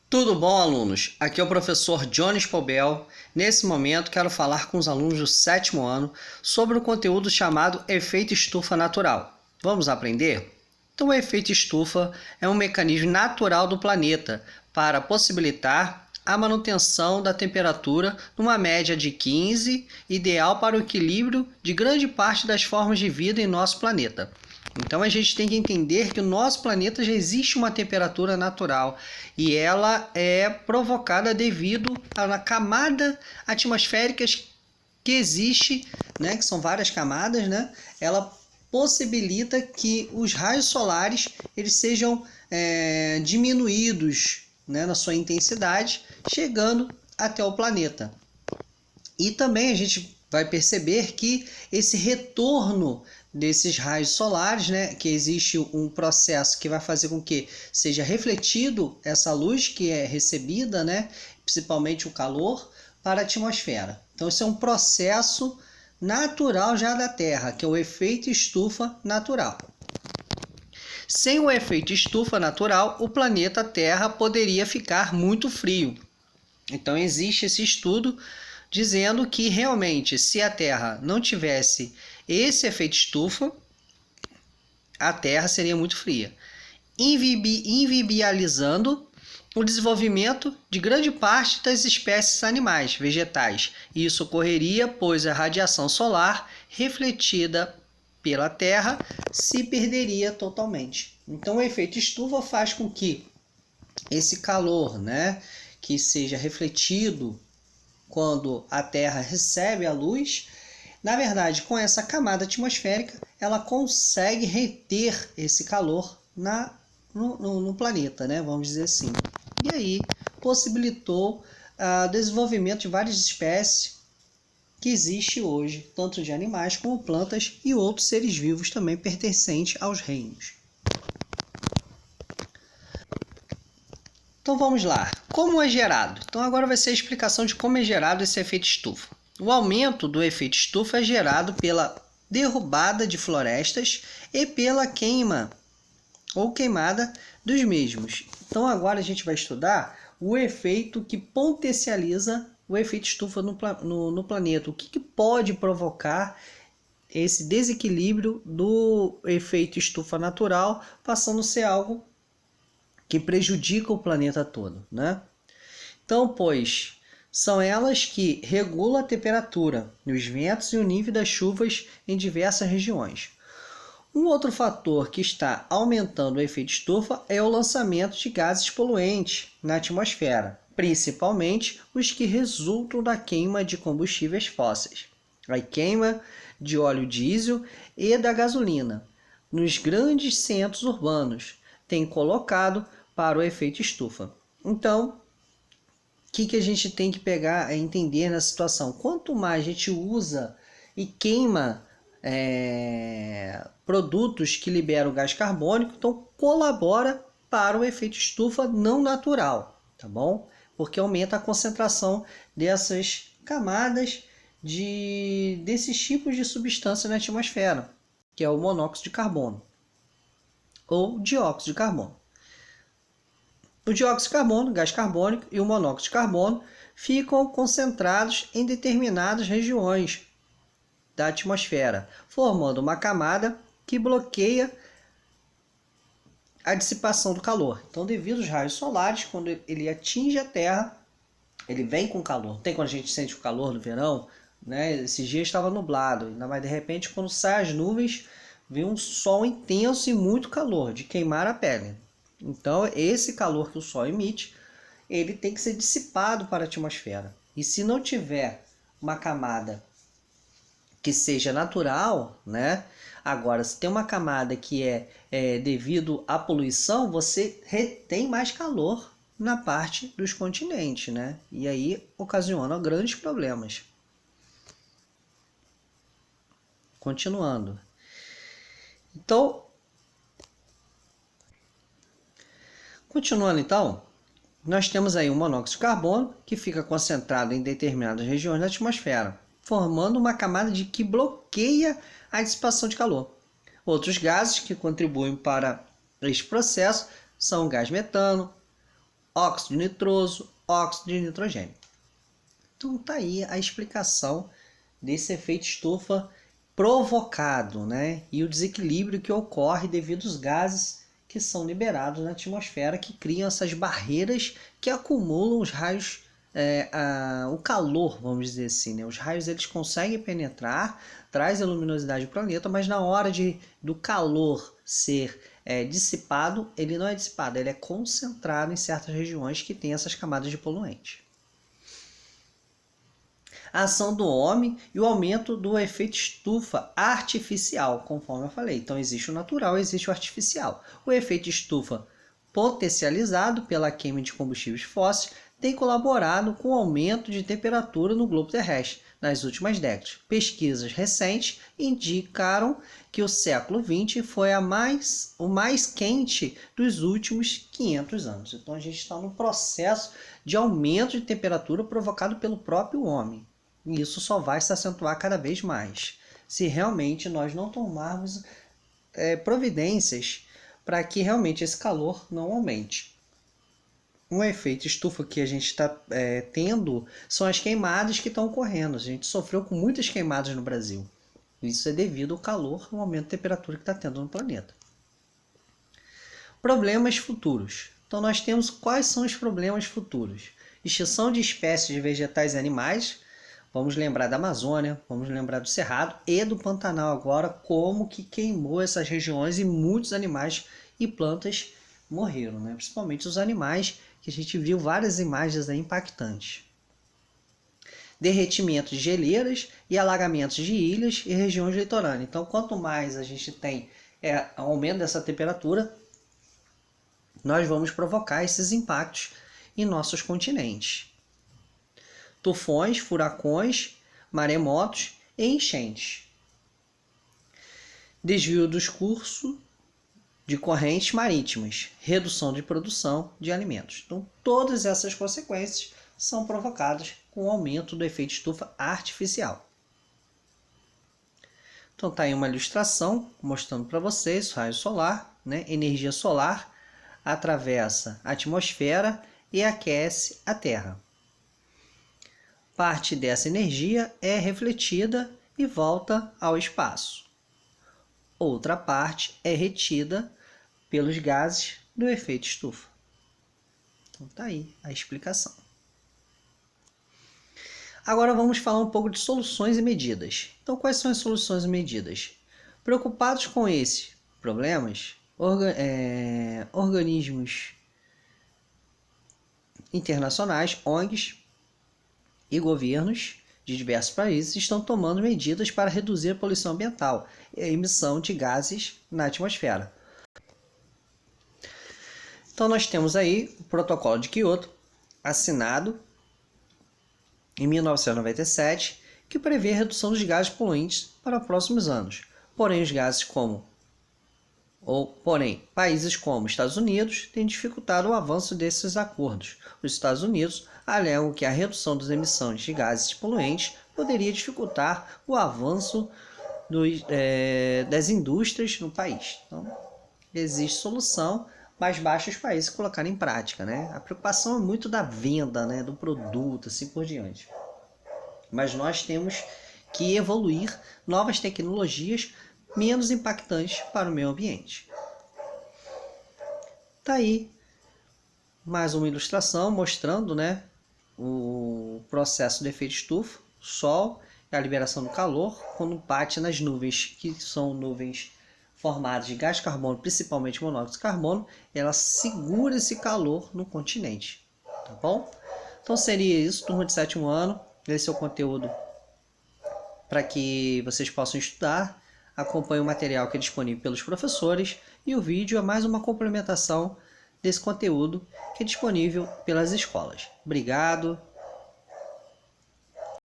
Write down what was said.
Tudo bom, alunos? Aqui é o professor Jones Pobel. Nesse momento, quero falar com os alunos do 7º ano sobre o conteúdo chamado efeito estufa natural. Vamos aprender? Então, o efeito estufa é um mecanismo natural do planeta para possibilitar a manutenção da temperatura numa média de 15, ideal para o equilíbrio de grande parte das formas de vida em nosso planeta. Então a gente tem que entender que o nosso planeta já existe uma temperatura natural e ela é provocada devido à camada atmosférica que existe, né, que são várias camadas, né? Ela possibilita que os raios solares eles sejam diminuídos, né, na sua intensidade, chegando até o planeta. E também a gente vai perceber que esse retorno desses raios solares, né, que existe um processo que vai fazer com que seja refletido essa luz que é recebida, né, principalmente o calor, para a atmosfera. Então, isso é um processo natural já da Terra, que é o efeito estufa natural. Sem o efeito estufa natural, o planeta Terra poderia ficar muito frio. Então, existe esse estudo dizendo que realmente, se a Terra não tivesse esse efeito estufa, a Terra seria muito fria, inviabilizando o desenvolvimento de grande parte das espécies animais, vegetais. Isso ocorreria pois a radiação solar refletida pela Terra se perderia totalmente. Então, o efeito estufa faz com que esse calor, né, que seja refletido quando a Terra recebe a luz, na verdade, com essa camada atmosférica, ela consegue reter esse calor no planeta, né? Vamos dizer assim. E aí, possibilitou o desenvolvimento de várias espécies que existe hoje, tanto de animais como plantas e outros seres vivos também pertencentes aos reinos. Então vamos lá. Como é gerado? Então agora vai ser a explicação de como é gerado esse efeito estufa. O aumento do efeito estufa é gerado pela derrubada de florestas e pela queima ou queimada dos mesmos. Então agora a gente vai estudar o efeito que potencializa o efeito estufa no planeta. O que pode provocar esse desequilíbrio do efeito estufa natural, passando a ser algo que prejudica o planeta todo, né? Então, pois, são elas que regulam a temperatura, os ventos e o nível das chuvas em diversas regiões. Um outro fator que está aumentando o efeito estufa é o lançamento de gases poluentes na atmosfera, principalmente os que resultam da queima de combustíveis fósseis, a queima de óleo diesel e da gasolina nos grandes centros urbanos tem colocado para o efeito estufa. Então, o que a gente tem que pegar, entender nessa situação? Quanto mais a gente usa e queima produtos que liberam gás carbônico, então colabora para o efeito estufa não natural, tá bom? Porque aumenta a concentração dessas camadas desses tipos de substância na atmosfera, que é o monóxido de carbono ou dióxido de carbono. O dióxido de carbono, gás carbônico, e o monóxido de carbono ficam concentrados em determinadas regiões da atmosfera, formando uma camada que bloqueia a dissipação do calor. Então, devido aos raios solares, quando ele atinge a Terra, ele vem com calor. Tem quando a gente sente o calor no verão, né? Esses dias estava nublado, ainda mais de repente, quando saem as nuvens, vem um sol intenso e muito calor, de queimar a pele. Então, esse calor que o Sol emite, ele tem que ser dissipado para a atmosfera. E se não tiver uma camada que seja natural, né? Agora, se tem uma camada que é devido à poluição, você retém mais calor na parte dos continentes, né? E aí ocasiona grandes problemas. Continuando. Então, nós temos aí o monóxido de carbono, que fica concentrado em determinadas regiões da atmosfera, formando uma camada que bloqueia a dissipação de calor. Outros gases que contribuem para este processo são o gás metano, óxido nitroso, óxido de nitrogênio. Então tá aí a explicação desse efeito estufa provocado, né? E o desequilíbrio que ocorre devido aos gases que são liberados na atmosfera, que criam essas barreiras que acumulam os raios, o calor, vamos dizer assim, né? Os raios eles conseguem penetrar, traz a luminosidade do planeta, mas na hora do calor ser dissipado, ele não é dissipado, ele é concentrado em certas regiões que tem essas camadas de poluentes. A ação do homem e o aumento do efeito estufa artificial, conforme eu falei. Então, existe o natural e existe o artificial. O efeito estufa potencializado pela queima de combustíveis fósseis tem colaborado com o aumento de temperatura no globo terrestre nas últimas décadas. Pesquisas recentes indicaram que o século XX foi o mais quente dos últimos 500 anos. Então, a gente está num processo de aumento de temperatura provocado pelo próprio homem. E isso só vai se acentuar cada vez mais, se realmente nós não tomarmos providências para que realmente esse calor não aumente. Um efeito estufa que a gente está tendo são as queimadas que estão ocorrendo. A gente sofreu com muitas queimadas no Brasil. Isso é devido ao calor e ao aumento de temperatura que está tendo no planeta. Problemas futuros. Então nós temos quais são os problemas futuros. Extinção de espécies de vegetais e animais. Vamos lembrar da Amazônia, vamos lembrar do Cerrado e do Pantanal agora, como que queimou essas regiões e muitos animais e plantas morreram, né? Principalmente os animais, que a gente viu várias imagens aí impactantes. Derretimento de geleiras e alagamentos de ilhas e regiões litorâneas. Então, quanto mais a gente tem aumento dessa temperatura, nós vamos provocar esses impactos em nossos continentes. Tufões, furacões, maremotos e enchentes. Desvio dos cursos de correntes marítimas, redução de produção de alimentos. Então, todas essas consequências são provocadas com o aumento do efeito estufa artificial. Então, está aí uma ilustração mostrando para vocês o raio solar, né? Energia solar atravessa a atmosfera e aquece a Terra. Parte dessa energia é refletida e volta ao espaço. Outra parte é retida pelos gases do efeito estufa. Então tá aí a explicação. Agora vamos falar um pouco de soluções e medidas. Então quais são as soluções e medidas? Preocupados com esses problemas, organismos internacionais, ONGs, e governos de diversos países estão tomando medidas para reduzir a poluição ambiental e a emissão de gases na atmosfera. Então nós temos aí o Protocolo de Kyoto, assinado em 1997, que prevê a redução dos gases poluentes para próximos anos. Porém, países como Estados Unidos têm dificultado o avanço desses acordos. Os Estados Unidos alegam que a redução das emissões de gases poluentes poderia dificultar o avanço das indústrias no país. Então, existe solução, mas basta os países colocarem em prática, né? A preocupação é muito da venda, né, do produto, assim por diante. Mas nós temos que evoluir novas tecnologias menos impactantes para o meio ambiente. Tá aí mais uma ilustração mostrando, né, o processo do efeito estufa, Sol e a liberação do calor quando bate nas nuvens, que são nuvens formadas de gás carbônico, principalmente monóxido de carbono, ela segura esse calor no continente, tá bom? Então seria isso, turma de 7º ano, esse é o conteúdo para que vocês possam estudar. Acompanhe o material que é disponível pelos professores e o vídeo é mais uma complementação desse conteúdo que é disponível pelas escolas. Obrigado